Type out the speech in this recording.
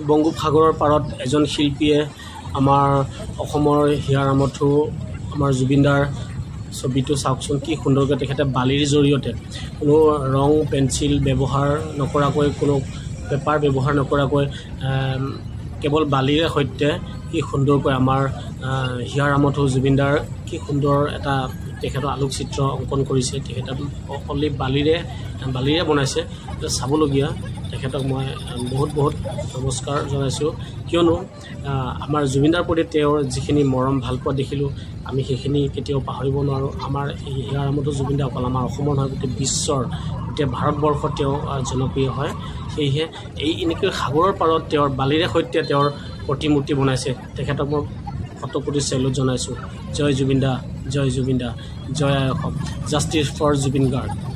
বংগোপসাগৰৰ পাৰত এজন শিল্পীয়ে আমাৰ অসমৰ হিয়াৰ আমঠু আমাৰ জুবিনদাৰ ছবিটো চাওকচোন কি সুন্দৰকৈ তেখেতে বালিৰ জৰিয়তে কোনো ৰং পেঞ্চিল ব্যৱহাৰ নকৰাকৈ কোনো পেপাৰ ব্যৱহাৰ নকৰাকৈ কেৱল বালিৰে সৈতে কি সুন্দৰকৈ আমাৰ হিয়াৰ আমঠু জুবিনদাৰ কি সুন্দৰ এটা তেখেতৰ আলোকচিত্ৰ অংকন কৰিছে তেখেতে অকল বালিৰে বনাইছে চাবলগীয়া তেখেতক মই বহুত বহুত নমস্কাৰ জনাইছোঁ কিয়নো আমাৰ জুবিনদাৰ প্ৰতি তেওঁৰ যিখিনি মৰম ভালপোৱা দেখিলোঁ আমি সেইখিনি কেতিয়াও পাহৰিব নোৱাৰোঁ আমাৰ হিয়াৰ আমঠু জুবিনদা অকল আমাৰ অসমৰ নহয় গোটেই বিশ্বৰ গোটেই ভাৰতবৰ্ষত তেওঁ জনপ্ৰিয় হয় সেয়েহে এনেকৈ সাগৰৰ পাৰত তেওঁৰ বালিৰে সৈতে তেওঁৰ প্ৰতিমূৰ্তি বনাইছে তেখেতক মই শতকোটি চেলুট জনাইছোঁ জয় জুবিনদা জয় জুবিনদা জয় আই অসম জাষ্টিছ ফৰ জুবিন গাৰ্গ